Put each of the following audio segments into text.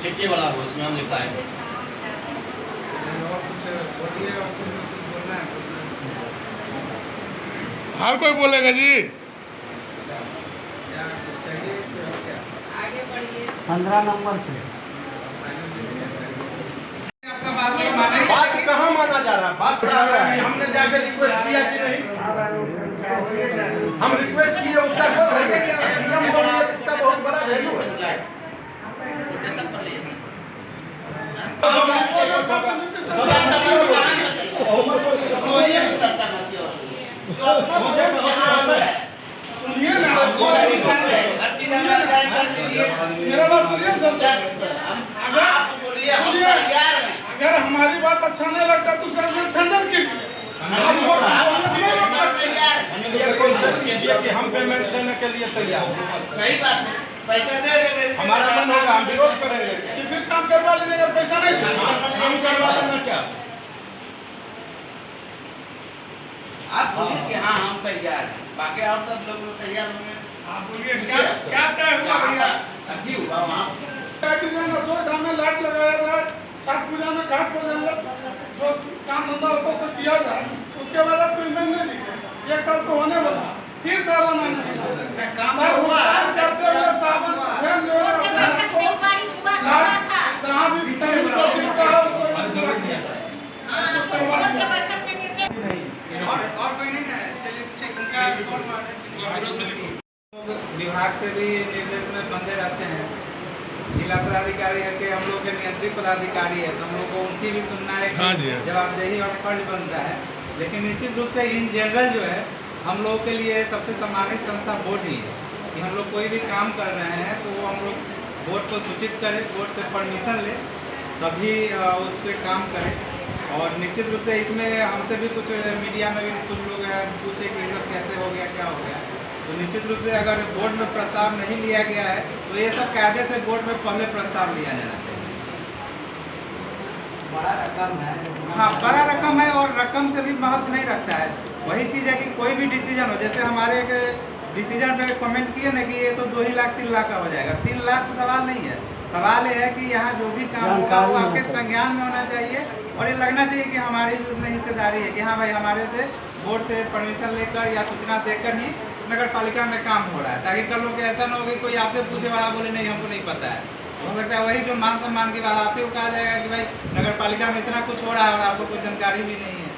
लिखिए वाला हो, इसमें हम लिखा है। हर कोई बोलेगा जी। आगे बढ़िए। 15 नंबर से बात कहाँ माना जा रहा है? बात हमने जाकर रिक्वेस्ट किया कि नहीं? हम रिक्वेस्ट किए, उसका नियम बोलिए, उसका बहुत बड़ा वैल्यू है। सुनिए ना, मेरा बात सुनिए अगर हमारी बात अच्छा नहीं लगता तो उसका खंडन कीजिए। कीजिए कि हम पेमेंट देने के लिए तैयार हैं। सही बात है, पैसा दे देंगे। हमारा मन होगा, हम विरोध करेंगे। किसी काम करवा लीजिए, अगर पैसा नहीं हम करवा देना क्या? आप बोलिए कि हाँ हम तैयार हैं, बाकी आप सब लोग तैयार होंगे। आप बोलिए क्या तय हुआ भैया? अभी हुआ वहाँ रसोई धाम में लाइट लगाया जाए, छठ पूजा में घाट पर जो काम धंधा होता है उसे किया जाए, उसके बाद आप पेमेंट नहीं दीजिए। 1 साल तो होने वाला, फिर सावन आने काम हुआ चढ़ते हुए सावन स्वयं जो है जहाँ भी और कोई नहीं है, चलिए उनका विभाग से भी निर्देश में बंधे रहते हैं। जिला पदाधिकारी है कि हम लोग के नियंत्रित पदाधिकारी है, तो हम लोग को उनकी भी सुनना है कि जवाबदेही और फर्ज बनता है। लेकिन निश्चित रूप से इन जनरल जो है हम लोगों के लिए सबसे सम्मानित संस्था बोर्ड ही है कि हम लोग कोई भी काम कर रहे हैं तो वो हम लोग बोर्ड को सूचित करें, बोर्ड से परमिशन लें, तभी उस पर काम करें। और निश्चित रूप से इसमें हमसे भी कुछ मीडिया में भी कुछ लोग हैं पूछे कि ये सब कैसे हो गया, क्या हो गया। तो निश्चित रूप से अगर बोर्ड में प्रस्ताव नहीं लिया गया है तो ये सब कायदे से बोर्ड में पहले प्रस्ताव लिया जाना चाहिए। बड़ा रकम है। हाँ, बड़ा रकम है और रकम से भी महत्व नहीं रखता है। वही चीज़ है कि कोई भी डिसीजन हो, जैसे हमारे एक डिसीजन पे कमेंट किए ना कि ये तो 2 ही लाख 3 लाख का हो जाएगा। 3 लाख तो सवाल नहीं है। सवाल ये है कि यहाँ जो भी काम होगा वो आपके संज्ञान में होना चाहिए और ये लगना चाहिए कि हमारी भी उसमें हिस्सेदारी है कि हाँ भाई हमारे से बोर्ड से परमिशन लेकर या सूचना देकर ही नगर पालिका में काम हो रहा है, ताकि कल लोग ऐसा ना हो कि कोई आपसे पूछे वाला बोले नहीं हमको नहीं पता है। हो सकता है वही जो मान सम्मान की बात आप ही को कहा जाएगा कि भाई नगर पालिका में इतना कुछ हो रहा है और आपको कुछ जानकारी भी नहीं है।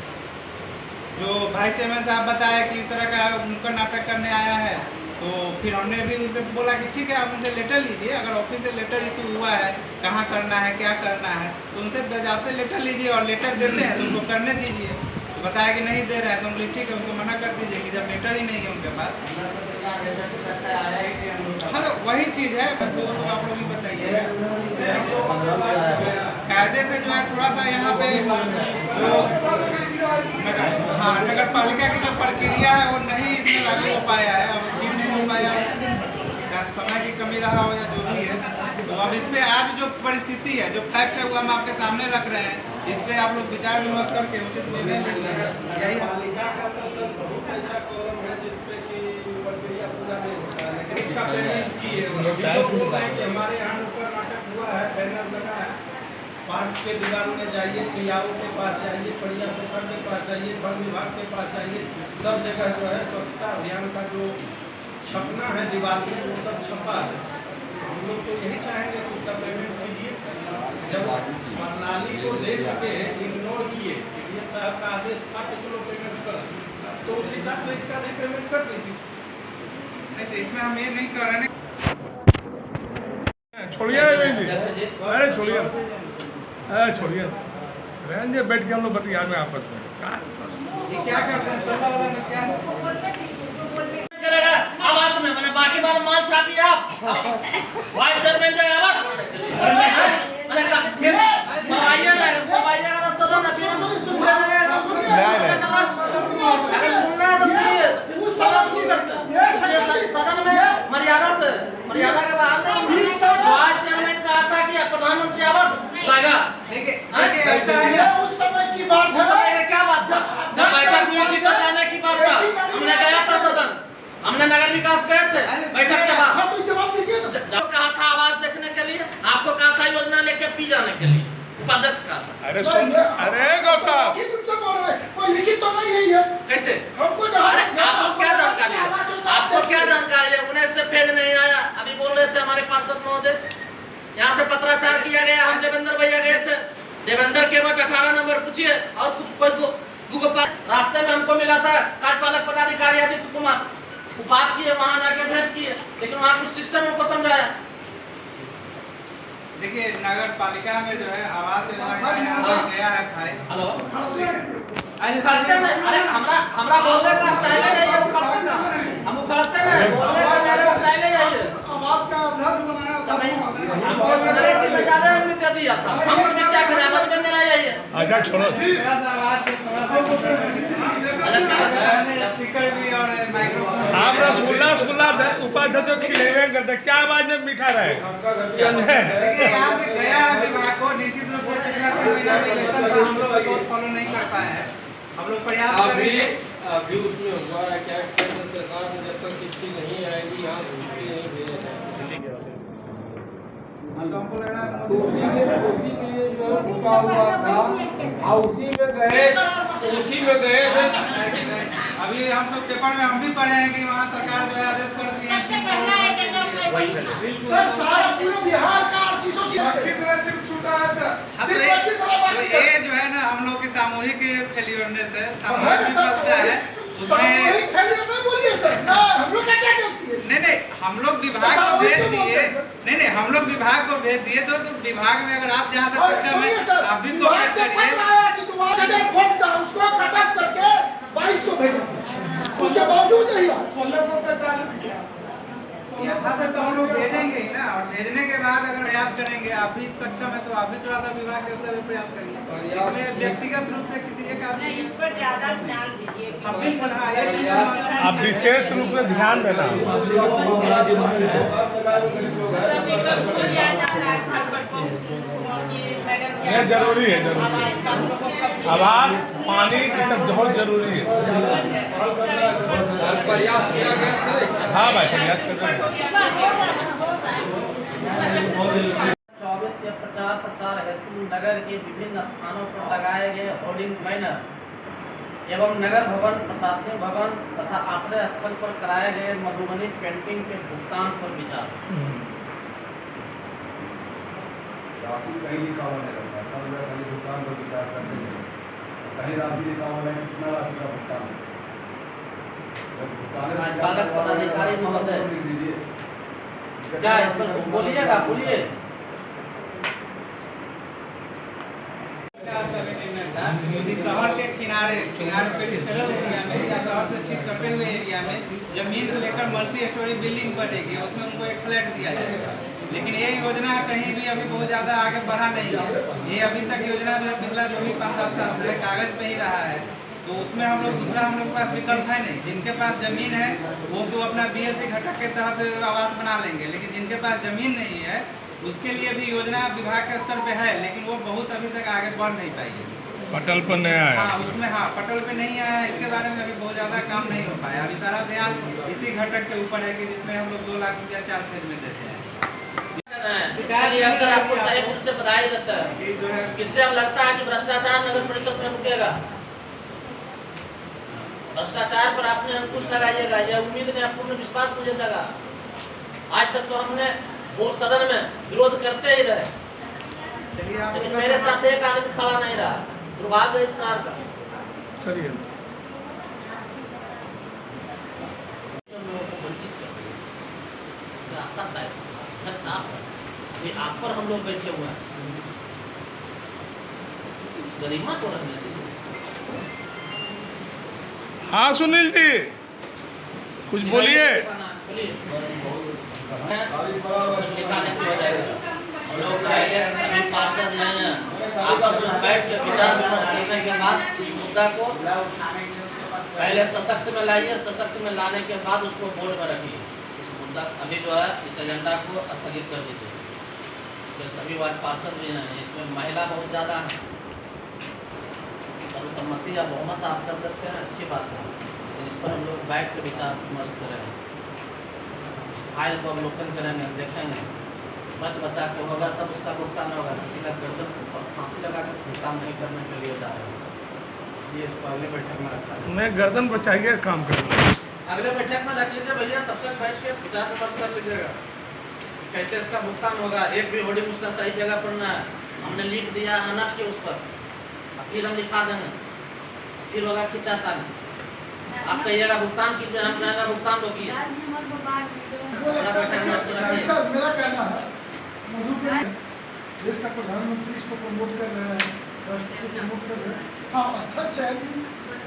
जो भाई चेयरमैन साहब बताया कि इस तरह का नुक्कड़ नाटक करने आया है, तो फिर हमने भी उनसे बोला कि ठीक है आप उनसे लेटर लीजिए, अगर ऑफिस से लेटर इशू हुआ है, कहाँ करना है क्या करना है, तो उनसे बजाते लेटर लीजिए और लेटर देते हैं तो उनको करने दीजिए। तो बताया कि नहीं दे रहे हैं तो हम बोले ठीक है उसको मना कर दीजिए कि जब लेटर ही नहीं है उनके पास। हाँ तो वही चीज़ है, तो आप लोग ही बताइए। कायदे से जो है थोड़ा सा यहाँ पे जो नगर पालिका की जो प्रक्रिया है वो नहीं इसमें लागू हो पाया है, अब क्यों नहीं हो पाया, शायद समय की कमी रहा हो या जो भी है। तो अब इस पे आज जो परिस्थिति है, जो फैक्ट है वो हम आपके सामने रख रहे हैं, इस पे आप लोग विचार विमर्श करके उचित निर्णय लीजिए। यही पालिका का तो सब बहुत ऐसा कॉलम है जिसपे कि प्रक्रिया पूरा नहीं होता है, लेकिन उसका पेमेंट किए कि हमारे यहाँ नुक्कड़ नाटक हुआ है, बैनर लगा है, पार्क के दीवार में जाइए, पियाओ के पास जाइए, परिया पोखर के पास जाइए, वन विभाग के पास जाइए, सब जगह जो है स्वच्छता अभियान का जो छपना है दीवार में वो सब छपा है। हम लोग तो यही चाहेंगे कि उसका पेमेंट कीजिए। जब प्रणाली को लेकर इग्नोर किए, डीएम साहब का आदेश था कि चलो पेमेंट कर, तो उस हिसाब से इसका भी पेमेंट कर दीजिए। नहीं तो इसमें हम ये नहीं कर रहे हैं। छोड़िए, अरे छोड़िए रहने दे, बैठ के हम लोग बतिया में आपस में ये क्या करते हैं सोलह वाला में क्या करेगा आवाज में, मैंने बाकी बात माल छापी आप वाइस चेयरमैन जाए आवाज मैंने आइए ना आइए ना सदन में फिर सुनना है, अगर सुनना है तो सुनिए, उस सदन की करते सदन में मर्यादा से, मर्यादा के बाहर नहीं। वाइस चेयरमैन कहा था कि प्रधानमंत्री आवास लगा, देखिए ऐसा है, उस समय की बात उस समय की क्या बात था, जब बैठक हुई थी तो जाने की बात था, हमने गया था सदन, हमने नगर विकास गए थे बैठक के बाद, जवाब दीजिए। जब कहा था आवास देखने के लिए, आपको कहा था योजना अध्यक्ष का था। अरे सुन, अरे गौतम, कोई लिखित तो नहीं है ये। कैसे? हमको अरे आपको क्या जानकारी है? आपको क्या जानकारी है? उन्हें से पेज नहीं आया। अभी बोल रहे थे हमारे पार्षद महोदय, यहाँ से पत्राचार किया गया, हम देवेंद्र भैया गए थे, देवेंद्र केवट 18 नंबर पूछिए, और कुछ रास्ते में हमको मिला था कार्यपालक पदाधिकारी आदित्य कुमार, वो बात किए, वहाँ जाके भेंट किए, लेकिन वहाँ कुछ सिस्टम हमको समझाया। देखिए नगर पालिका में जो है आवास विभाग गया है भाई। हेलो, करते नहीं। अरे हमरा बोलने का स्टाइल है ये, करते ना हम करते नहीं, बोलने का मेरा स्टाइल है ये। आवास का अध्यक्ष बनाया हमको जनरेटिव में ज्यादा अहमियत दे दिया था, हम उसमें क्या करें? मत में मेरा यही है। अच्छा छोड़ो, स्पीकर भी और माइक्रोफोन आप रसगुल्ला उपाध्यक्ष खिलेवे करते, क्या आवाज में मीठा रहेगा? देखिए यहाँ से गया है विभाग को, निश्चित रूप से पिछला 3 महीना में इलेक्शन था, हम लोग बहुत फॉलो नहीं कर पाए हैं। हम लोग प्रयास करेंगे। अभी उसमें हुआ है क्या, केंद्र सरकार से जब तक चिट्ठी नहीं आएगी यहाँ घुसती नहीं भेजा जाएगा। हमको लग रहा है उसी के लिए जो है रुका हुआ था, और उसी में गए थे। अभी हम लोग पेपर में हम भी पढ़े हैं कि वहाँ सरकार जो है आदेश कर दिए हैं कि सर सारा पूरा बिहार का 830 सिर्फ छूटा है सर। तो ये जो है ना हम लोग की सामूहिक फेलियरनेस है, सामूहिक विफलता है उसमें। नहीं बोलिए सर ना, हम लोग क्या करती है? नहीं हम लोग विभाग को भेज दिए, नहीं हम लोग विभाग को भेज दिए, तो विभाग में अगर आप जहाँ तक सक्षम है आप भी कोऑपरेट करिए। उसको कट ऑफ करके 2200 भेजा, उसके बावजूद नहीं आया। 1647 यहाँ से तो हम लोग भेजेंगे ही ना, और भेजने के बाद अगर प्रयास करेंगे, आप भी सक्षम है तो आप भी थोड़ा सा विभाग के स्तर पे प्रयास करिए। इसमें व्यक्तिगत रूप से किसी एक आदमी इस पर ज्यादा ध्यान दीजिए। बिल्कुल हाँ, ये चीज़ आप विशेष रूप से ध्यान देना। ये जरूरी है, जरूरी। आवास, पानी ये सब बहुत जरूरी है। प्रयास किया गया सर। हाँ भाई, प्रयास कर रहे हैं। 24 के प्रचार प्रसार हेतु नगर के विभिन्न स्थानों पर लगाए गए होर्डिंग बैनर एवं नगर भवन, प्रशासनिक भवन तथा आश्रय स्थल पर कराए गए मधुबनी पेंटिंग के भुगतान पर विचार। कहीं लिखा हुआ नहीं रहता, सब लोग कहीं भुगतान पर विचार करते हैं, कहीं राशि लिखा हुआ है कितना राशि का भुगतान है। कार्यपालक पदाधिकारी महोदय, क्या इस पर बोलिएगा? बोलिए। शहर के किनारे पे डिस्टर्ब एरिया में या शहर से ठीक सटे हुए एरिया में जमीन से लेकर मल्टी स्टोरी बिल्डिंग बनेगी, उसमें उनको एक फ्लैट दिया जाएगा। लेकिन ये योजना कहीं भी अभी बहुत ज़्यादा आगे बढ़ा नहीं है। ये अभी तक योजना जो है पिछला जो भी 5-7 साल से कागज पे ही रहा है, तो उसमें हम लोग दूसरा हम लोग के पास विकल्प है नहीं। जिनके पास जमीन है वो तो अपना BSC घटक के तहत आवास बना लेंगे, लेकिन जिनके पास जमीन नहीं है उसके लिए भी योजना विभाग के स्तर पे है, लेकिन वो बहुत अभी तक आगे बढ़ नहीं पाई है। पटल पर नहीं आया। हाँ उसमें, हाँ पटल पे नहीं आया है, इसके बारे में अभी बहुत ज़्यादा काम नहीं हो पाया। अभी सारा ध्यान इसी घटक के ऊपर है कि जिसमें हम लोग 2 लाख रुपया 4 फेज में देते हैं। अक्सर आपको तहे दिल से बधाई देता है। जो है किससे अब लगता है कि भ्रष्टाचार नगर परिषद में रुकेगा? भ्रष्टाचार पर आपने अंकुश लगाइएगा, यह उम्मीद ने पूर्ण विश्वास मुझे जगा। आज तक तो हमने बोर्ड सदन में विरोध करते ही रहे, चलिए आप लेकिन मेरे साथ एक आदमी खड़ा नहीं रहा। दुर्भाग्य इस सार का। चलिए वंचित कर दिया। अभी आप पर हम लोग बैठे हुए हैं, उस गरिमा को रहने दीजिए। हाँ सुनील जी, कुछ बोलिए। निकालने की हो जाएगा। हम लोग पहले सभी पार्षद हैं, आपस में बैठ के विचार विमर्श करने के बाद इस मुद्दा को पहले सशक्त में लाइए, सशक्त में लाने के बाद उसको बोर्ड में रखिए। इस मुद्दा अभी जो है इस एजेंडा को स्थगित कर दीजिए। तो सभी वार्ड पार्षद भी हैं, इसमें महिला बहुत ज़्यादा है, सर्वसम्मति या बहुमत आप कर सकते हैं, अच्छी बात है, लेकिन इस पर हम लोग बैठ के विचार विमर्श करेंगे, फाइल को अवलोकन करेंगे, देखेंगे बच बचा के होगा तब उसका भुगतान होगा। किसी का गर्दन पर फांसी लगा के भुगतान नहीं करने के लिए जा रहे हैं, इसलिए इसको अगले बैठक में रखा है। मैं गर्दन बचाइए काम करूँगा। अगले बैठक में रख लीजिए भैया, तब तक बैठ के विचार विमर्श कर लीजिएगा कैसे इसका भुगतान होगा। एक भी होर्डिंग उसका सही जगह पर ना है, हमने लिख दिया अनट के उस पर, फिर हम लिखा देंगे, फिर होगा खिंचाता नहीं। आप कहिएगा भुगतान कीजिए, हम कहेंगे भुगतान रोकिए। सर मेरा कहना है मधुपुर देश का प्रधानमंत्री इसको प्रमोट कर रहे हैं, राष्ट्रपति प्रमोट कर रहे हैं। हाँ, स्थल चयन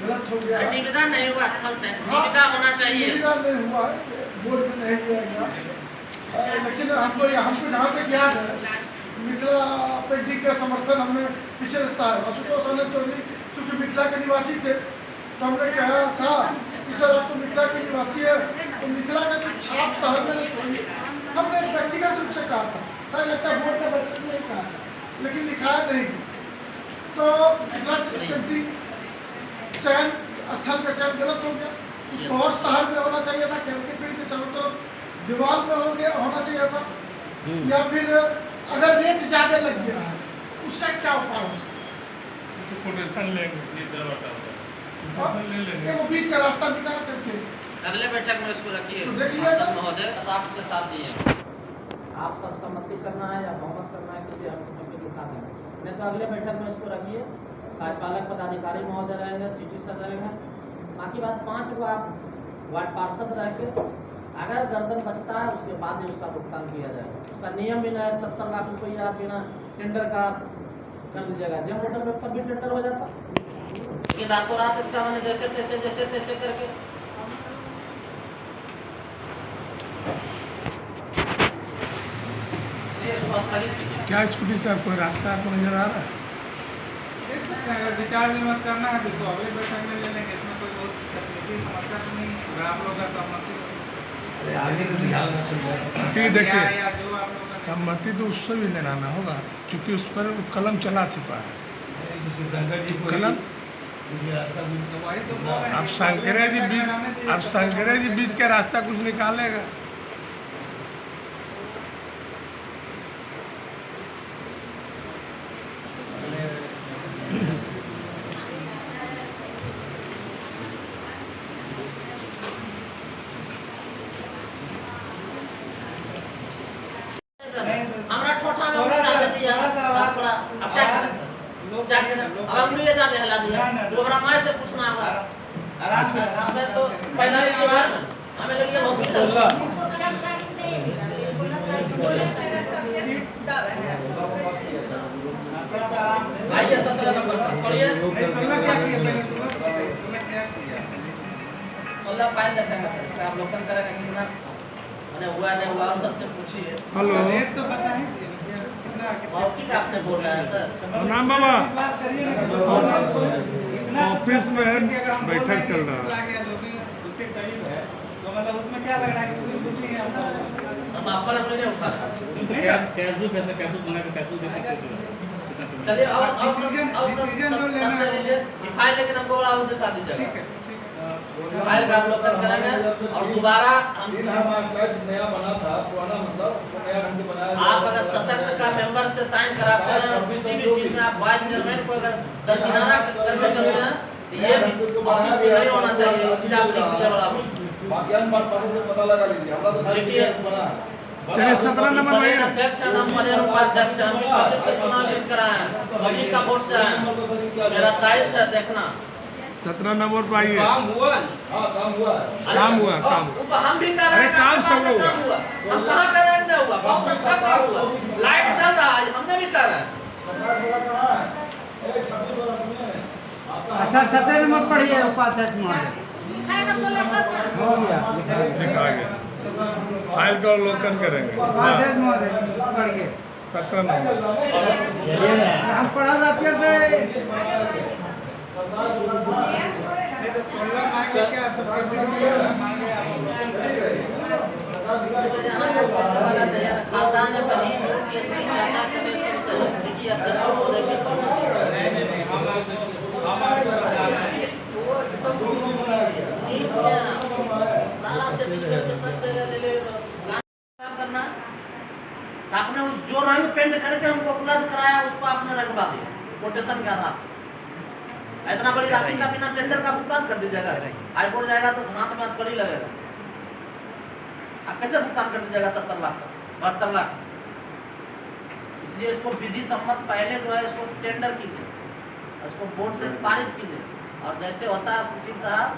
गलत हो गया, निविदा नहीं हुआ, स्थल चयन निविदा होना चाहिए। निविदा नहीं हुआ, बोर्ड में नहीं लिया गया। लेकिन हमको जहाँ तक याद है मिथिला पेंटिंग का समर्थन हमने पिछले साल आशुतोष आनंद चौधरी चूँकि मिथिला के निवासी थे तो हमने कहा था कि सर आप तो मिथिला के निवासी है तो मिथिला का जो छाप शहर में नहीं छोड़िए। हमने व्यक्तिगत रूप से कहा था, सर लगता है बोर्ड का बैठक नहीं कहा था, लेकिन लिखाया नहीं गया। तो मिथिला पेंटिंग चयन स्थल का चयन गलत हो गया। उसको और शहर में होना चाहिए था, केरल के पेड़ के चारों तरफ दीवार में होना चाहिए था, या फिर अगर रेट ज़्यादा लग गया है उसका क्या उपाय हो सकता कोटेशन लेंगे, है? वो बीच का रास्ता निकाल करके अगले बैठक में इसको रखिए। तो देख लिया सब महोदय साथ के साथ ही है, आप सब सम्मति करना है या बहुमत करना है कि हम सब को दिखा देंगे, नहीं तो अगले बैठक में इसको रखिए। कार्यपालक पदाधिकारी महोदय रहेंगे, सिटी सर रहेंगे, बाकी बात 5 को आप वार्ड पार्षद रह के अगर गर्दन बचता है उसके बाद ही उसका भुगतान किया जाएगा। उसका नियम भी ना है 70 लाख रुपया बिना टेंडर का कर दीजिएगा। जब मोटर में भी टेंडर हो जाता, लेकिन रातों रात इसका मैंने जैसे तैसे करके इसलिए इसको स्थगित कीजिए। क्या स्कूटी से कोई रास्ता आपको नजर आ रहा है? देख सकते हैं, अगर विचार विमर्श करना है तो इसको अगले बैठक में ले लेंगे। इसमें कोई बहुत तकनीकी समस्या तो नहीं है, अगर आप लोगों का सहमति ठीक, देखिए या जो आप लोगों का सम्मति तो उससे भी लेना होगा क्योंकि उस पर कलम चला चुका है। कलम तो वही तो बोल रहे हैं अब कि शंकरे जी अगले बीच बैठक में आने दीजिए, अब शंकरे जी बीच का रास्ता कुछ निकालेगा। हमरा ठोठा में उंगली डाल दिया, थोड़ा अब क्या करें सर, लोग जाके अब उंगली ज्यादा हिला दिया, तो हमरा माय से पूछना होगा। हमें तो पहला ही बार हमें लगी बहुत आइए 17 नंबर पर छोड़िए। नहीं, 16 क्या किया पहले 16 तो बताइए, 16 क्या किया? 16 फाइल देखेंगे सर, इसका अवलोकन करेगा कितना मैंने हुआ नहीं हुआ, आप सबसे पूछिए। हेलो, रेट तो बताएं कितना मौखिक आपने बोल रहा है सर। प्रणाम बाबा। बात करिए ना, इतना ऑफिस में है, कि अगर हम बोल बैठक रहे हैं चल कि रहा है। 16 या जो भी उसके करीब है तो मतलब उसमें क्या लग रहा है कि कुछ नहीं है। हम आप पर हमने नहीं उठा रहा। चलिए और डिसीजन जो लेना सबसे है लीजिए फाइल, लेकिन हमको बड़ा वो दिखा ठीक दीजिएगा। है, ठीक है। फाइल का अवलोकन करेंगे और दोबारा हम नया बना था, पुराना मतलब उसको नया ढंग से बनाया। आप अगर सशक्त का मेंबर से साइन कराते हैं और किसी भी चीज में आप वाइस चेयरमैन को अगर दरकिनारा करके चलते हैं तो ये ऑफिस में नहीं होना चाहिए। ये चीज आप लिख लीजिए बड़ा बाकी अन्य पार्टी से पता लगा लीजिए, हमरा तो खाली लिखिए। बना है। चलिए 17 नंबर में अध्यक्ष है, हम पद उपाध्यक्ष हैं, हम पब्लिक से चुनाव जीत कर आए हैं, पब्लिक का वोट से आए हैं, मेरा दायित्व है देखना। 17 नंबर पर आइए। काम हुआ हाँ, काम हुआ है। काम हुआ, काम तो हम भी कर रहे हैं, अरे काम सब काम हुआ। हुआ। हम कहाँ कर रहे हैं नहीं हुआ, बहुत अच्छा काम हुआ, लाइट जल रहा है, हमने भी कर रहे हैं। 26 वाला सुनिए ना, आपका अच्छा 17 नंबर पढ़िए उपाध्यक्ष महोदय। हो गया लिखा गया। फाइल का अवलोकन करेंगे। उपाध्यक्ष महोदय पढ़िए। 17 नंबर। हम पढ़ा रखे थे। नहीं तो 16 मांगे क्या मांगे खानदान बहिन केसरी चाचा के देश से लिखी अध्यक्ष महोदय की सम्मति। नहीं सारा सर्टिफिकेट सब जगह ले ले काम करना। आपने पेंट करके हमको उपलब्ध कराया, उसको आपने रखवा दिया कोटेशन के आधार पर। इतना बड़ी राशि का बिना टेंडर का भुगतान कर दीजिएगा, हाईकोर्ट जाएगा तो हाथ में हथकड़ी लगेगा। आप कैसे भुगतान कर दीजिएगा 70 लाख का, 72 लाख? इसलिए इसको विधि सम्मत पहले जो है इसको टेंडर कीजिए, इसको बोर्ड से पारित कीजिए, और जैसे होता है सचिव साहब,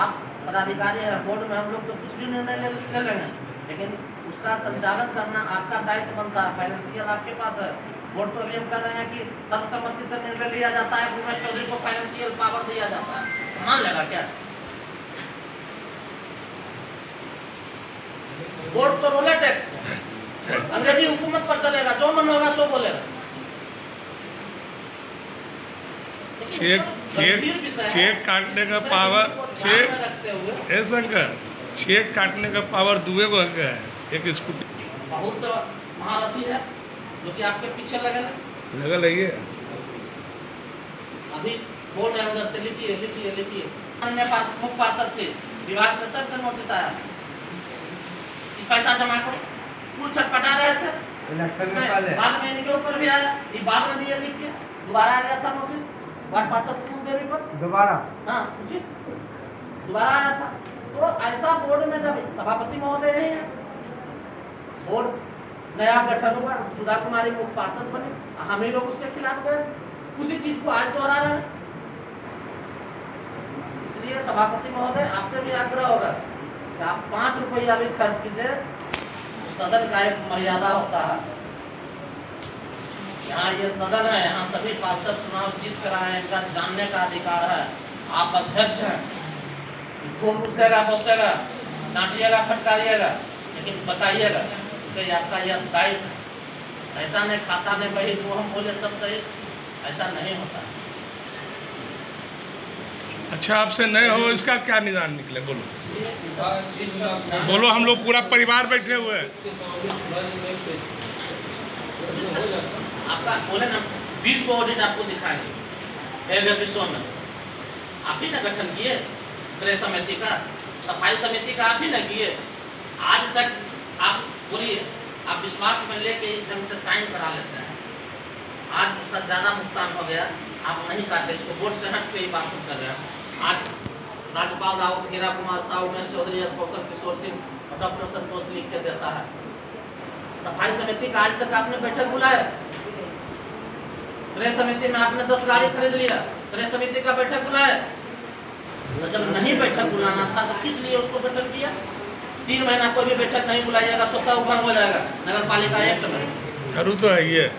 आप पदाधिकारी है बोर्ड में, हम लोग तो कुछ भी निर्णय ले लेंगे, लेकिन उसका संचालन करना आपका दायित्व बनता है। फाइनेंशियल आपके पास है, बोर्ड पर भी हम कह रहे हैं कि सर्वसम्मति से निर्णय लिया जाता है, उमेश चौधरी को फाइनेंशियल पावर दिया जाता है, मान लेगा क्या? बोर्ड तो रोलेट है, अंग्रेजी हुकूमत पर चलेगा, जो मन होगा सो बोलेगा। चेक काटने का पावर, शंकर, चेक काटने का पावर दुए को है, एक स्कूटी बहुत से महारथी है जो कि आपके पीछे लगे लगी है। अभी बोल रहे हैं उधर से, लिखिए लिखिए लिखिए। अन्य मुख्य पार्षद थे, विभाग से सब नोटिस आया कि पैसा जमा करो, कुल छटपटा रहे थे इलेक्शन में पहले बाद में इनके ऊपर भी आया, ये बाद में दिए लिख के, दोबारा आ गया था नोटिस वार्ड पार्षद देवी पर दोबारा। हाँ पूछिए, दोबारा आया था। तो ऐसा बोर्ड में जब सभापति महोदय है, बोर्ड नया गठन हुआ, सुधा कुमारी मुख्य पार्षद बने, हम ही लोग उसके खिलाफ गए, उसी चीज को आज दोहरा रहे हैं। इसलिए सभापति महोदय आपसे भी आग्रह होगा कि आप 5 रुपया भी खर्च कीजिए, सदन का एक मर्यादा होता है। यहाँ ये सदन है, यहाँ सभी पार्षद चुनाव जीत कर आए हैं, इनका जानने का अधिकार है। आप अध्यक्ष हैं, खूब घुसेगा बोसेगा, डांटिएगा फटकारिएगा, लेकिन बताइएगा कि आपका यह दायित्व, ऐसा नहीं खाता नहीं वही वो हम बोले सब सही, ऐसा नहीं होता। अच्छा, आपसे नहीं हो इसका क्या निदान निकले? बोलो बोलो, हम लोग पूरा परिवार बैठे हुए हैं। आपका बोले ना 20 को ऑडिट आपको दिखाएंगे, एक विश्व में आप ही ना गठन किए, क्रय समिति का, सफाई समिति का आप ही ना किए। आज तक आप बोलिए, आप विश्वास में लेके इस ढंग से साइन करा लेते हैं, आज उसका ज्यादा भुगतान हो गया, आप नहीं काटे, इसको बोर्ड से हट के ही बात कर रहे हैं। आज राज्यपाल राउत, हीरा कुमार साहू, उमेश चौधरी, कौशल किशोर सिंह और डॉक्टर संतोष लिख के देता है। सफाई समिति का आज तक आपने बैठक बुलाया, क्रय समिति में आपने 10 गाड़ी खरीद लिया, क्रय समिति का बैठक बुलाया। तो जब नहीं बैठक बुलाना था तो किस लिए उसको बैठक किया? 3 महीना कोई भी बैठक नहीं बुलाइएगा, स्वतः भंग हो जाएगा नगर पालिका एक्ट में। करूँ तो है ये,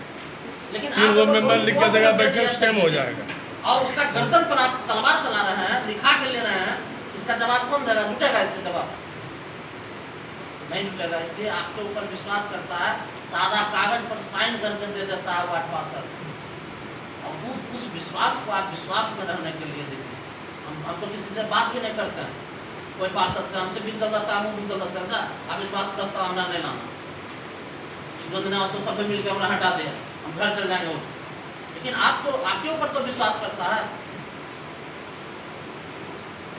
लेकिन 3 मेंबर लिख के देगा, बैठक सेम हो जाएगा। और उसका गर्दन पर आप तलवार चला रहे हैं, लिखा के ले रहे हैं, इसका जवाब कौन देगा? जुटेगा इससे जवाब? नहीं जुटेगा। इसलिए आपके ऊपर विश्वास करता है, सादा कागज पर साइन करके दे देता है वार्ड पार्षद, और उस विश्वास को आप विश्वास में रहने के लिए दीजिए। हम तो किसी से बात भी नहीं करते हैं, कोई पार्षद से हमसे भी गलत है, हम भी गलत करता, आप विश्वास प्रस्ताव हमरा नहीं लाना, जो दिन हो तो सब मिलकर हमरा हटा दे, हम घर चल जाएंगे उठ। लेकिन आप तो, आपके ऊपर तो विश्वास करता है,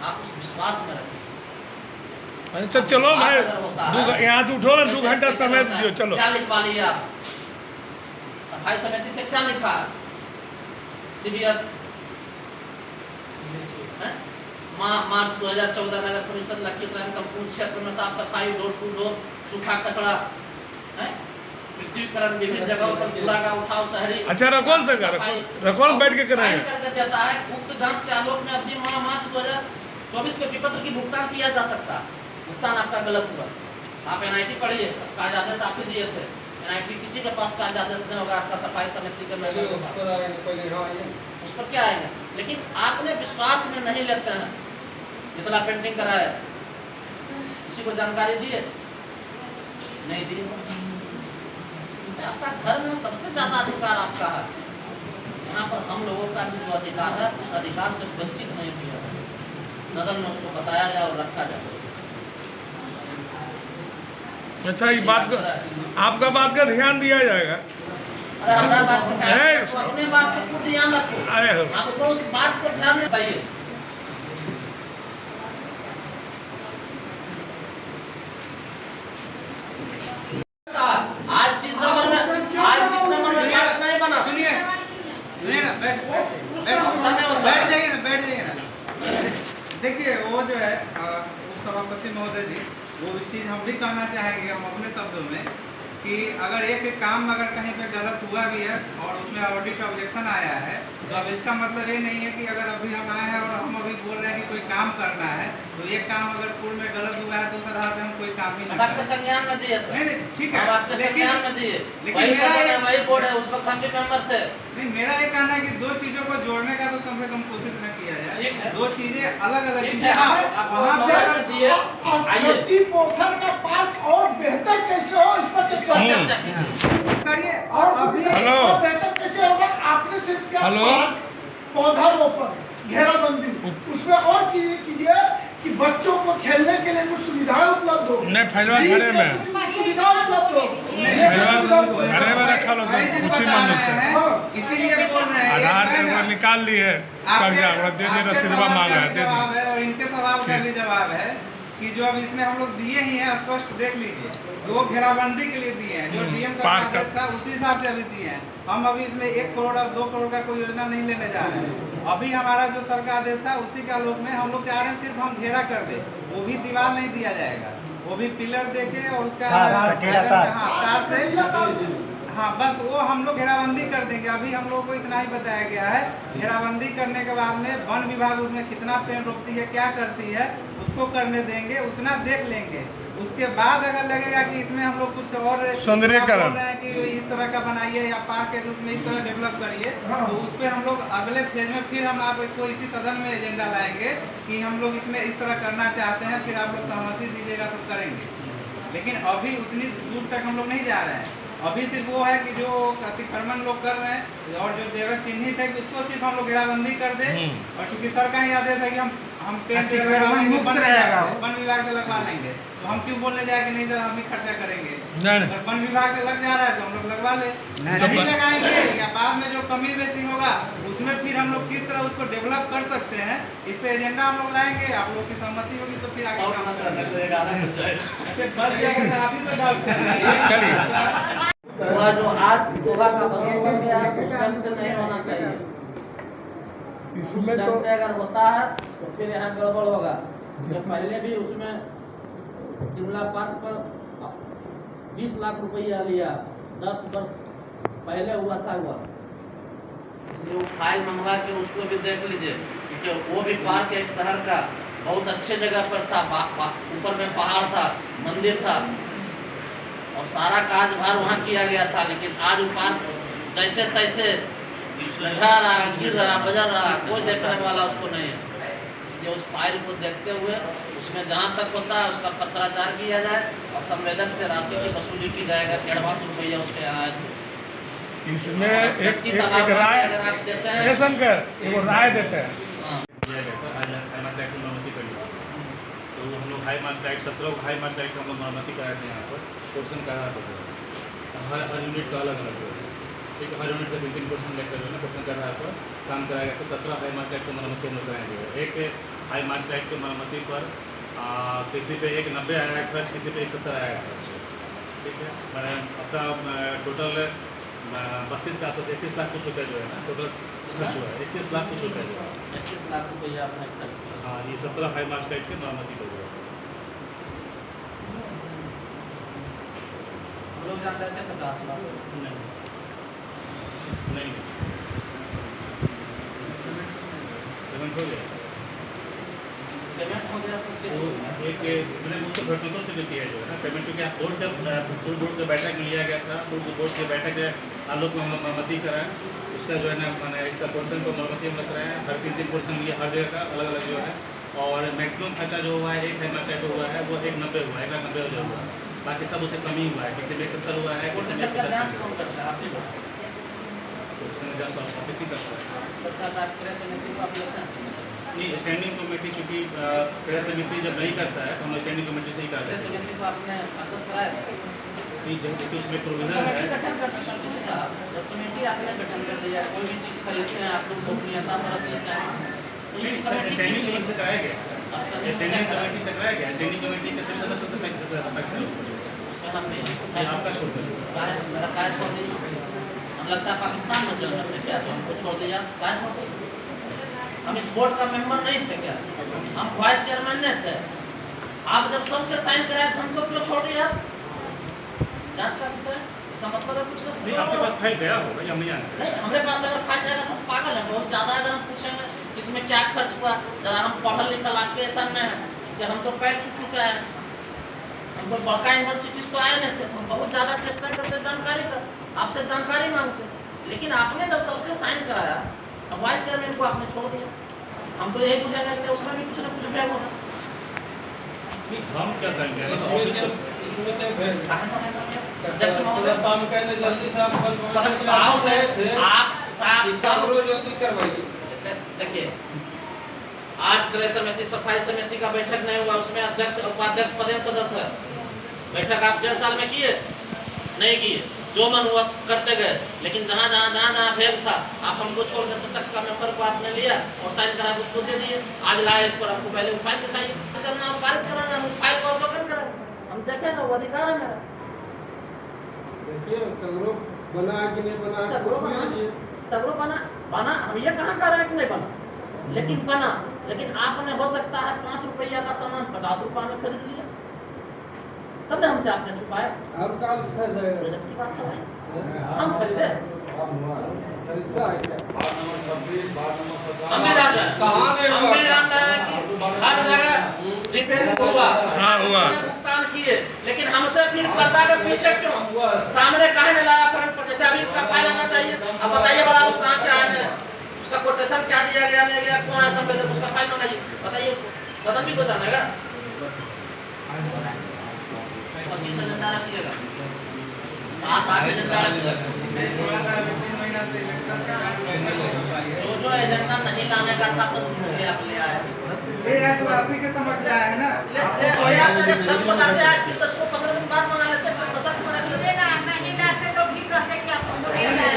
आप उस विश्वास में रखें। अच्छा चलो भाई, यहाँ से उठो ना, 2 घंटा समय दीजिए। चलो, क्या लिखवा लिए आप? सफाई समिति से क्या लिखा है? CBS मार्च 2014 नगर परिषद लखीसराय में संपूर्ण क्षेत्र में साफ सफाई, डोर टू डोर, सूखा कचरा, पृथ्वीकरण, विभिन्न जगहों पर कूड़ा का उठाव, शहरी। अच्छा रखोल से रखोल बैठ के कराएंगे। करके देता है, उक्त जांच के आलोक में अवधि मार्च 2024 के विपत्र की भुगतान किया जा सकता है। भुगतान आपका गलत हुआ, आप NIT पढ़िए, कार्यादेश आप ही दिए थे, NIT किसी के पास कार्यादेश नहीं होगा आपका सफाई समिति के मेंबर के पास, उस पर क्या आएगा? लेकिन आपने विश्वास में नहीं लेते हैं। जितना पेंटिंग कराया, किसी को जानकारी दिए? नहीं दी। आपका घर में सबसे ज्यादा अधिकार आपका है, यहाँ पर हम लोगों का भी जो अधिकार है उस अधिकार से वंचित नहीं किया जाए, सदन में उसको बताया जाए और रखा जाए। अच्छा, ये बात का, आपका बात का ध्यान दिया जाएगा। अरे हमारा बात को क्या है? तो अपने बात को खुद ध्यान रखो, आपको उस बात को ध्यान में बताइए। आज 30 नंबर में वो चीज़ हम भी कहना चाहेंगे हम अपने शब्दों में कि अगर एक काम अगर कहीं पे गलत हुआ भी है और उसमें ऑडिट ऑब्जेक्शन आया है तो अब इसका मतलब ये नहीं है कि अगर अभी हम आए हैं और हम अभी बोल रहे हैं कि कोई काम करना है तो एक काम अगर पूर्व में गलत हुआ है तो उस आधार पे हम कोई काम ही नहीं आपके करें। संज्ञान में दिए सर, नहीं ठीक है, अब आपके संज्ञान में दिए, लेकिन वही मेरा सदन है, एक- वही बोर्ड है, उस वक्त हम भी मेंबर थे। नहीं मेरा ये कहना है कि दो चीजों को जोड़ने का तो कम से कम कोशिश न किया ठीक है। जाए। दो चीजें अलग अलग ठीक चीजें है, हाँ, आपको वहाँ से नंबर अगर दिए, आइए अस्पति पोखर का पार्क और बेहतर कैसे हो इस पर इस पर चर्चा चर्चा करिए और अभी हेलो। और बेहतर कैसे होगा आपने सिर्फ क्या हेलो। पौधारोपण घेराबंदी उसमें और कीजिए कि बच्चों को खेलने के लिए कुछ सुविधाएं उपलब्ध हो नहीं, फैलवा जी, घरे में। कुछ सुविधाएं उपलब्ध हो ये सब फैलवा उपलब्ध हो। घरे में रखा लो वही चीज उसी बता मन रहे से हैं, इसीलिए बोल रहे हैं आधार एक है कार्ड ना, वो निकाल लिए आपके कागजात और दे दे आपके रसीदवा सवाल मांगा का है भी दे जवाब दे। है और इनके सवाल का ठीक। भी जवाब है कि जो अब इसमें हम लोग दिए ही हैं स्पष्ट देख लीजिए जो घेराबंदी के लिए दिए हैं जो डीएम का पार्क आदेश था उसी हिसाब से अभी दिए हैं। हम अभी इसमें 1 करोड़ और 2 करोड़ का कोई योजना नहीं लेने जा रहे हैं। अभी हमारा जो सर का आदेश था उसी के आलोक में हम लोग चाह रहे हैं सिर्फ हम घेरा कर दें, वो भी दीवार नहीं दिया जाएगा, वो भी पिलर देके और उसका तार से हाँ बस वो हम लोग घेराबंदी कर देंगे। अभी हम लोगों को इतना ही बताया गया है, घेराबंदी करने के बाद में वन विभाग उसमें कितना पेड़ रोकती है क्या करती है उसको करने देंगे, उतना देख लेंगे। उसके बाद अगर लगेगा कि इसमें हम लोग कुछ और सौंदर्यीकरण बोल रहे हैं कि इस तरह का बनाइए या पार्क के रूप में इस तरह डेवलप करिए तो उस पर हम लोग अगले फेज में फिर हम आपको इसी सदन में एजेंडा लाएंगे कि हम लोग इसमें इस तरह करना चाहते हैं, फिर आप लोग सहमति दीजिएगा तो करेंगे। लेकिन अभी उतनी दूर तक हम लोग नहीं जा रहे हैं। अभी सिर्फ वो है कि जो अतिक्रमण लोग कर रहे हैं और जो जगह चिन्हित है कि उसको सिर्फ हम लोग घेराबंदी कर दें और चूंकि सर का ही आदेश है कि हम पेंट लगवा लेंगे वन विभाग से लगवा लेंगे तो हम क्यों बोलने जाए कि नहीं सर हम ही खर्चा करेंगे। नहीं अगर वन विभाग से लग जा रहा है तो हम लोग लगवा ले, नहीं लगाएंगे या बाद में जो कमी बेसी होगा उसमें फिर हम लोग किस तरह उसको डेवलप कर सकते हैं इस पे एजेंडा हम लोग लाएंगे। आप लोग की सहमति होगी तो फिर आगे काम करेंगे। ऐसे बस जाएगा तो आप ही तो डाउट कर रहे हैं। चलिए हुआ जो आज गोवा का बदल बन गया उस ढंग से नहीं होना चाहिए। उस इसमें तो ढंग से अगर होता है तो फिर यहाँ गड़बड़ होगा। जो पहले भी उसमें शिमला पार्क पर 20 लाख रुपया लिया 10 वर्ष पहले हुआ था हुआ, इसलिए वो फाइल मंगवा के उसको भी देख लीजिए क्योंकि वो भी पार्क एक शहर का बहुत अच्छे जगह पर था, ऊपर में पहाड़ था, मंदिर था और सारा काजभार वहाँ किया गया था। लेकिन आज वो पार्क जैसे तैसे लगा रहा, गिर रहा, बजर रहा, कोई देखने वाला उसको नहीं है। इसलिए उस फाइल को देखते हुए उसमें जहाँ तक होता है उसका पत्राचार किया जाए और संवेदन से राशि की वसूली की जाएगा। एडवांस रुपया उसके आए इसमें एक राय अगर आप देते हैं ये शंकर एगो राय देते हैं। हाँ। दिया गया था हाई मार्च एक्ट में मरम्मती कर लिया तो हम लोग हाई मार्च एक्ट 17 हाई मार्च एक्ट हम लोग मरम्मती कराए थे यहाँ पर पोर्सन करा होता है हर यूनिट का अलग अलग है। ठीक है, हर यूनिट का 3 पोर्सन लेकर जो है ना पोर्सन करा पर काम कराया गया। तो 17 हाई मार्च एक्ट की मरम्मती हम लोग कराएंगे। एक हाई मार्च एक्ट की मरम्मती पर किसी पे 190 आया खर्च, किसी पे 170 आया खर्च। ठीक है, मैंने अपना टोटल 32 के आसपास 31 लाख कुछ रुपया जो है ना टोटल खर्च हुआ है। 31 लाख कुछ रुपया जो है 25 लाख रुपया आपने खर्च किया। हाँ, ये 17 हाई मार्च एक्ट की मरम्मती कर दिया। हम लोग जानते थे 50 लाख। नहीं पेमेंट हो गया पेमेंट हो गया तो फिर तो एक मैंने उसको घटनों से भी किया जो है ना पेमेंट, चूँकि आप बोर्ड के बैठक में लिया गया था, बोर्ड के बैठक के आलोक में हम लोग मरम्मती कराएं उसका जो है ना मैंने एक सब पोर्सन को मरम्मती हम लोग कराएं। हर 3 पोर्सन लिए हर जगह का अलग अलग जो है और मैक्सिमम खर्चा जो हुआ है एक हाई मार्च एक्ट हुआ है वो 190 हुआ है, 1,90,000 हुआ है। बाकी सब उससे कम ही हुआ है, किसी में 170 हुआ है, किसी में पोर्शन का जांच 50 कौन करता है? आप ही लोग। पोर्सन जांच ऑफिस ही करता है। इस प्रकार का क्रय समिति को आप लगता है नहीं, स्टैंडिंग कमेटी चूँकि क्रय समिति जब नहीं करता है तो हम स्टैंडिंग कमेटी से ही क्रय करते हैं। समिति को आपने अवगत कराया था? नहीं, जब देखिए उसमें प्रोविजन कमेटी है। गठन करना था सीधे साहब, जब कमेटी आपने गठन कर दिया, कोई भी चीज खरीदते हैं आप लोग गोपनीयता बरत लेते हैं तो ये कमेटी स्टैंडिंग किस कमेटी से कराया गया, स्टैंडिंग कमेटी से कराया गया। स्टैंडिंग कमेटी के सभी सदस्य से उसमें हम नहीं, आपका छोड़ दें। मेरा काय छोड़ दीजिए। हम लगता है पाकिस्तान में चल रहे थे क्या, तो हमको छोड़ दिया, काय छोड़ दिया? हम इस बोर्ड का मेंबर नहीं थे क्या? हम वाइस चेयरमैन नहीं थे, आप जब सबसे साइन कराए तो हमको क्यों छोड़ दिया? जांच का विषय इसका मतलब है कुछ नहीं, आपके पास फाइल गया होगा या नहीं आया? नहीं, हमारे पास अगर फाइल जाएगा तो हम पागल है बहुत ज्यादा। अगर हम पूछेंगे इसमें क्या खर्च हुआ, जरा हम पढ़ल लिखल आपके ऐसा नहीं है कि हम तो पैर छू चुके हैं, हम कोई बड़का यूनिवर्सिटीज तो आए नहीं थे, हम बहुत ज्यादा चेष्टा करते जानकारी का, आपसे जानकारी मांगते। लेकिन आपने जब सबसे साइन कराया तो वाइस चेयरमैन को आपने छोड़ दिया। हम तो यही पूछेंगे कि उसमें भी कुछ ना कुछ बैग होगा। हम क्या साइन करें? इसमें तो भेज अध्यक्ष महोदय, काम करने जल्दी से आप कल प्रस्ताव में आप सब सब रोज जल्दी करवाइए। जैसे देखिए, आज क्रय समिति सफाई समिति का बैठक नहीं हुआ, उसमें अध्यक्ष उपाध्यक्ष पदेन सदस्य है। बैठक आप 1.5 साल में किए नहीं किए, जो मन हुआ करते गए। लेकिन जहाँ भेद था आप हमको छोड़ के सशक्त का मेंबर को आपने लिया और साइन करा उसको दे दिए। आज लाए इस पर आपको पहले फाइल दिखाइए, जब ना पारित कराना हम फाइल को अवलोकन करें, हम देखें ना, वो अधिकार है मेरा। देखिए सगरो बना है कि नहीं बना है, सगरो बना हम ये कहाँ कर रहे हैं कि नहीं बना, लेकिन बना। लेकिन आपने हो सकता है 5 रुपया का सामान 50 रुपया में खरीद लिया, तब ना हमसे आपने छुपाया। अब काल खरीद जाएगा, गजब की बात है, हम खरीदे। खरीदता है क्या? हम भी जान रहे हैं, कहाँ गए? हम भी जान रहे हैं कि हर जगह रिपेयरिंग हुआ, हाँ, हुआ। भुगतान किए, लेकिन हमसे फिर पर्दा के पीछे क्यों, सामने काहे नहीं लाया फ्रंट पर? जैसे अभी इसका फाइल आना चाहिए। अब बताइए बड़ा भुगतान क्या है, उसका कोटेशन क्या दिया गया नहीं गया, कौन है संवेदक, उसका फाइल मंगाइए, बताइए उसको। सदन भी तो जानेगा। 25 एजेंडा रखिएगा, 7-8 एजेंडा रखिएगा। जो एजेंडा नहीं लाने का था सब झूठ आप ले आए। तो आप ही के समझ में आया है ना। ले आते हैं, 10 को लाते हैं, फिर 10 को 15 दिन बाद मंगा लेते हैं, फिर सशक्त बना लेते हैं। नहीं लाते तो भी कहते कि आप हमको नहीं लाए।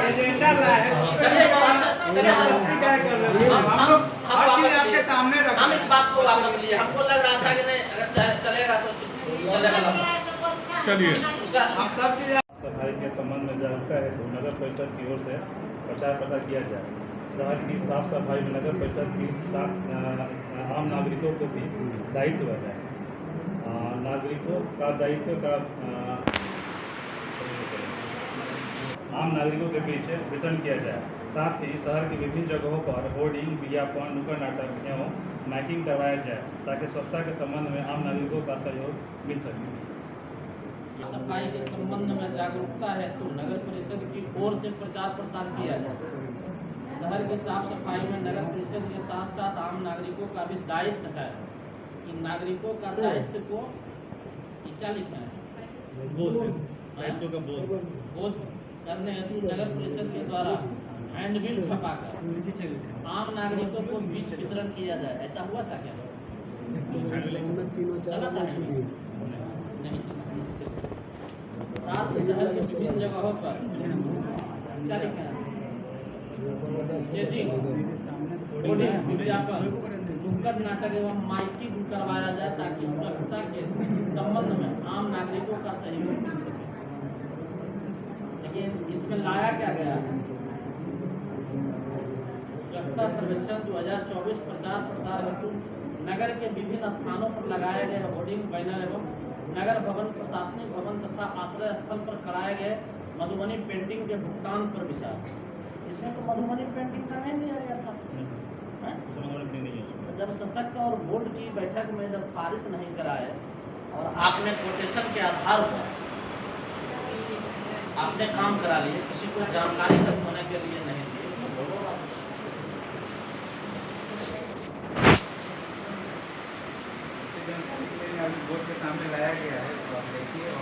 एजेंडा लाए। चलिए बहुत अच्छा, चलिए सर, हर चीज आपके सामने रखा। हम इस बात को वापस लिए। हमको लग रहा था कि नहीं, अगर चलेगा तो चलेगा। चलिए। उसका हम सब चीज सफाई के संबंध में जागरूकता है तो नगर परिषद की ओर से प्रचार प्रसार किया जाए। शहर की साफ सफाई में नगर परिषद की आम नागरिकों को भी दायित्व है। नागरिकों का दायित्व का आम नागरिकों के बीच वितरण किया जाए। साथ ही शहर की विभिन्न जगहों पर होर्डिंग, विज्ञापन, नुक्कड़ नाटक एवं माइकिंग करवाया जाए ताकि स्वच्छता के संबंध में आम नागरिकों का सहयोग मिल सके। सफाई के संबंध में जागरूकता है तो नगर परिषद की ओर से प्रचार प्रसार किया जाए। शहर की साफ सफाई में नगर परिषद के साथ साथ आम नागरिकों का भी दायित्व है। इन नागरिकों का दायित्व को क्या लिखा है, बोध करने हेतु नगर परिषद के द्वारा हैंडबिल छपाकर आम नागरिकों को बीज वितरण किया जाए। ऐसा हुआ था क्या? चला था नहीं। साथ ही शहर के विभिन्न जगहों पर क्या लिखा है, होर्डिंग, विज्ञापन, नुक्कड़ नाटक एवं माइकिंग करवाया जाए ताकि स्वच्छता के संबंध में आम नागरिकों का सहयोग मिल सके। लेकिन इसमें लाया क्या गया है, स्वच्छता सर्वेक्षण 2024 प्रचार प्रसार हेतु नगर के विभिन्न स्थानों पर लगाए गए होर्डिंग, बैनर एवं नगर भवन, प्रशासनिक भवन तथा आश्रय स्थल पर कराए गए मधुबनी पेंटिंग के भुगतान पर विचार। इसमें तो मधुबनी पेंटिंग का नहीं दिया गया था। जब सशक्त और बोर्ड की बैठक में जब पारित नहीं कराए और आपने कोटेशन के आधार पर आपने काम करा लिए, किसी को जानकारी तक होने के लिए नहीं दिए, बोर्ड के सामने लाया गया है, तो आप देखिए। और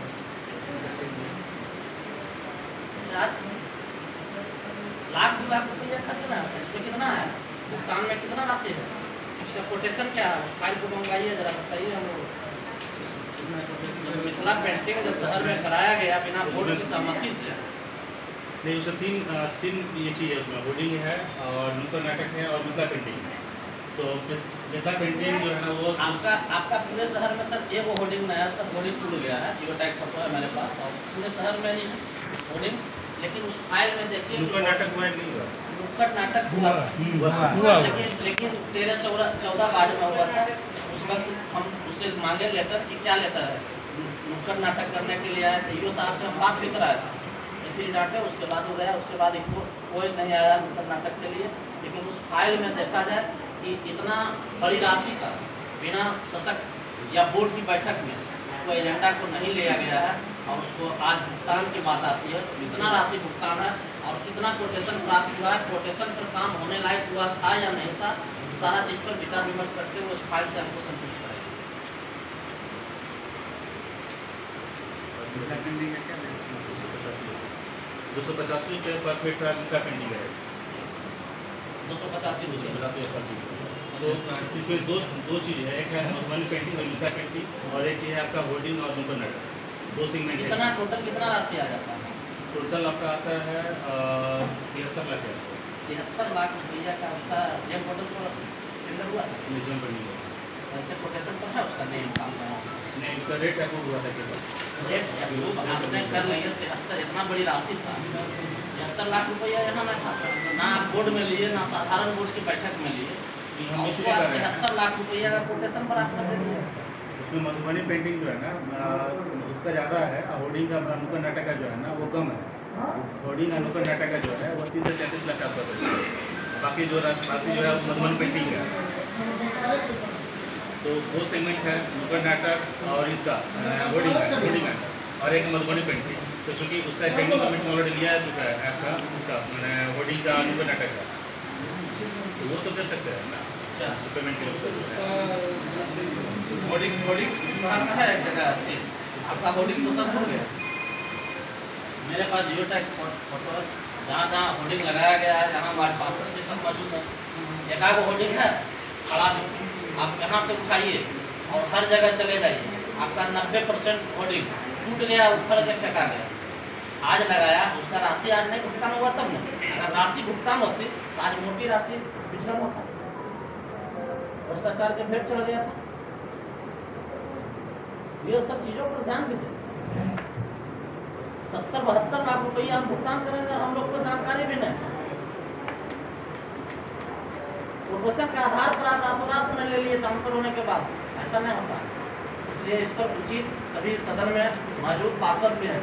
लाख 2 लाख रुपया खर्च ना है, उसमें कितना है, भुगतान में कितना राशि है, उसका कोटेशन क्या है, उस फाइल को मंगाइए, जरा बताइए हम लोग। जब मिथिला पेंटिंग जब शहर में कराया गया बिना बोर्ड की सहमति से, नहीं, उसमें तीन ये चीज़ है, उसमें होर्डिंग है और नुक्कड़ नाटक है और मिथिला पेंटिंग है। तो मिथिला पेंटिंग जो है ना वो आपका पूरे शहर में सर एगो होर्डिंग नया सब होर्डिंग टूट गया है, जीरो टैग फोटो है मेरे पास और पूरे शहर में ही है होर्डिंग। लेकिन उस फाइल में देखिए नुक्कड़ नाटक हुआ नहीं हुआ। नुक्कड़ नाटक हुआ हुआ। लेकिन 13-14 वार्ड में हुआ था। उस वक्त हम उससे मांगे लेटर कि क्या लेटर है, नुक्कड़ नाटक करने के लिए आए थे, ईओ साहब से हम बात भी कराया था, फिर डांटे। उसके बाद वो गया, उसके बाद कोई नहीं आया नुक्कड़ नाटक के लिए। लेकिन उस फाइल में देखा जाए कि इतना बड़ी राशि का बिना सशक्त या बोर्ड की बैठक में उसको एजेंडा को नहीं लिया गया है, और उसको आज भुगतान की बात आती है तो कितना राशि भुगतान है और कितना कोटेशन प्राप्त हुआ है, कोटेशन पर काम होने लायक हुआ था या नहीं था, सारा चीज़ पर विचार विमर्श करते हुए उस फाइल से हमको संतुष्ट करेंगे। 285 पे पर फीट का पेंडिंग है, 285 तो इसमें दो चीज़ है, एक है मधुबनी पेंटिंग और मिल्का पेंटिंग, और एक चीज़ है आपका होर्डिंग और नुक्कड़ नाटक, 2 सेगमेंट है। कितना टोटल कितना राशि आ जाता है? टोटल आपका आता है 73 लाख है, 73 लाख रुपया का उसका जेम पोर्टल पर टेंडर हुआ था। म्यूजियम पेंटिंग है। वैसे कोटेशन पर है उसका नहीं काम करना, नहीं, उसका रेट अप्रूव हुआ था केवल। रेट अप्रूव आपने कर लिया। 73 इतना बड़ी राशि था, 73 लाख रुपया यहाँ ना था, ना आप बोर्ड में लिए ना साधारण बोर्ड की बैठक में लिए, हम और इसी उसको के आप कर रहे हैं। 73 लाख रुपया का कोटेशन पर आपने दे दिया। उसमें मधुबनी पेंटिंग जो है ना उसका ज़्यादा है, और होर्डिंग का नुक्कड़ नाटक का जो है ना वो कम है। होर्डिंग और नुक्कड़ नाटक का जो है वो 30 से 33 लाख के आसपास है। बाकी जो राशि जो है वो मधुबनी पेंटिंग है। तो 2 सेगमेंट है, नुक्कड़ नाटक और इसका होर्डिंग है और एक मधुबनी पेंटिंग। तो चूँकि उसका टेक्निकल कमिटी ऑलरेडी लिया चुका है आपका इसका मैंने होर्डिंग का नुक्कड़ नाटक का, तो वो तो दे सकते हैं ना पेमेंट के लिए। होर्डिंग शहर का है एक जगह स्थित, आपका होर्डिंग तो सब हो गया। मेरे पास जियो टैग फोटो है, जहाँ होर्डिंग लगाया गया है, जहाँ वार्ड पार्षद भी सब मौजूद है। एकाध होर्डिंग है खड़ा, आप यहाँ से उठाइए और हर जगह चले जाइए, आपका 90% होर्डिंग टूट गया, उखड़ के फेंका गया। आज लगाया, उसका राशि आज नहीं भुगतान हुआ तब नहीं, अगर राशि भुगतान होती तो आज मोटी राशि विचलन होता, भ्रष्टाचार के भेंट चढ़ गया था। ये सब चीज़ों पर ध्यान दीजिए। 70-72 लाख रुपया हम भुगतान करेंगे, हम लोग को जानकारी भी नहीं। प्रोपोर्शन के आधार पर आप रातों रात में ले लिए ट्रांसफर होने के बाद, ऐसा नहीं होता। इसलिए इस पर उचित सभी सदन में मौजूद पार्षद भी हैं,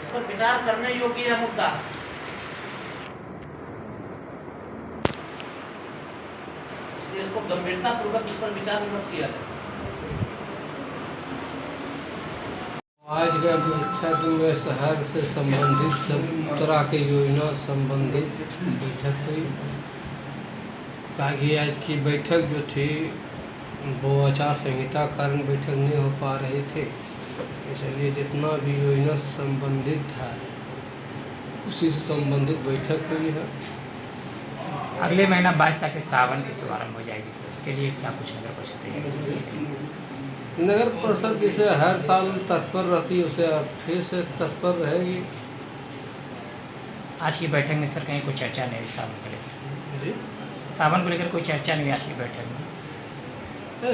इस पर विचार करने योग्य यह मुद्दा। इसलिए इसको गंभीरता पूर्वक इस पर विचार विमर्श किया जाए। आज का बैठक में शहर से संबंधित सब तरह की योजना संबंधित बैठक हुई। ताकि आज की बैठक जो थी वो आचार संहिता कारण बैठक नहीं हो पा रही थी, इसलिए जितना भी योजना से संबंधित था उसी से संबंधित बैठक हुई है। अगले महीना 22 तारीख से सावन की शुभारंभ हो जाएगी सर, उसके लिए क्या कुछ नगर परिषद तैयारी? नगर परिषद जैसे हर साल तत्पर रहती है, उसे फिर से तत्पर रहेगी। आज की बैठक में सर कहीं कोई चर्चा नहीं हुई सावन को लेकर? जी, सावन को लेकर कोई चर्चा नहीं हुई आज की बैठक में?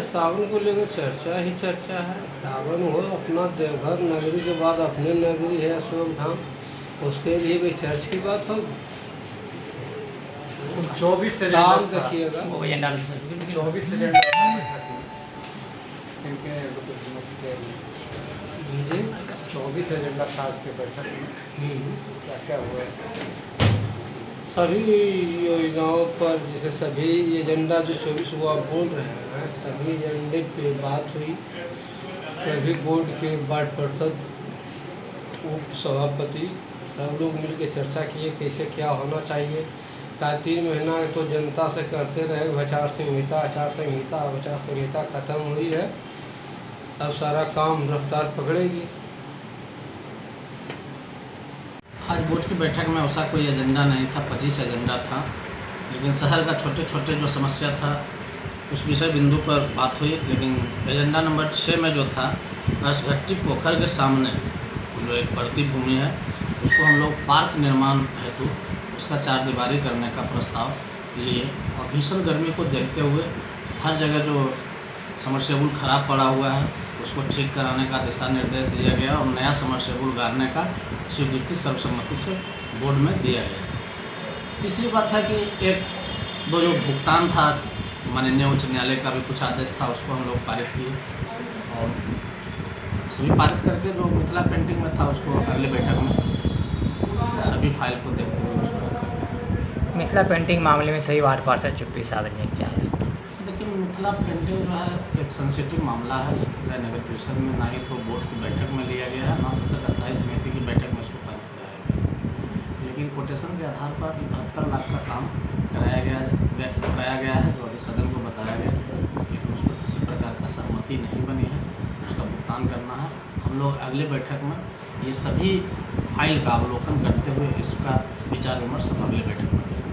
सावन को लेकर चर्चा ही चर्चा है। सावन हो अपना देवघर नगरी के बाद अपने नगरी है अशोक धाम, उसके लिए भी चर्च की बात होगी। 24 से काम देखिएगा। वो एजेंडा 24 से जी, एजेंडा था आज के बैठक में, क्या क्या हुआ? सभी योजनाओं पर जैसे सभी एजेंडा जो 24 वो आप बोल रहे हैं, सभी एजेंडे पे बात हुई। सभी बोर्ड के वार्ड पार्षद, उप सभापति सब लोग मिलकर चर्चा किए कैसे क्या होना चाहिए। का 3 महीना तो जनता से करते रहे आचार संहिता खत्म हुई है, अब सारा काम रफ्तार पकड़ेगी। आज बोर्ड की बैठक में ऐसा कोई एजेंडा नहीं था, 25 एजेंडा था, लेकिन शहर का छोटे छोटे जो समस्या था उस विषय बिंदु पर बात हुई। लेकिन एजेंडा नंबर 6 में जो था, घट्टी पोखर के सामने जो एक बढ़ती भूमि है उसको हम लोग पार्क निर्माण हेतु उसका 4 दीवारी करने का प्रस्ताव लिए, और भीषण गर्मी को देखते हुए हर जगह जो समरसेबुल खराब पड़ा हुआ है उसको ठीक कराने का दिशा निर्देश दिया गया और नया समरसेबुल गाड़ने का स्वीकृति सर्वसम्मति से बोर्ड में दिया गया। तीसरी बात है कि एक दो जो भुगतान था माननीय उच्च न्यायालय का भी कुछ आदेश था, उसको हम लोग पारित किए और सभी पारित करके जो मिथिला पेंटिंग में था उसको अगले बैठक में सभी फाइल को देखते हुए उसको रखा गया। मिथिला पेंटिंग मामले में सही वार्ड पार्षद चुप्पी साधन है क्या है इसमें? देखिए मिथिला पेंटिंग जो है एक सेंसिटिव मामला है, लखीसराय नगर परिषद में ना ही तो बोर्ड की बैठक में लिया गया है, ना शासक स्थायी समिति की बैठक में उसको पारित कराया गया। लेकिन कोटेशन के आधार पर 72 लाख का काम कराया गया है जो अभी सदन को बताया गया, लेकिन उस पर किसी प्रकार का सहमति नहीं बनी है, उसका भुगतान करना है। हम लोग अगले बैठक में ये सभी फाइल का अवलोकन करते हुए इसका विचार विमर्श हम अगले बैठक में करेंगे।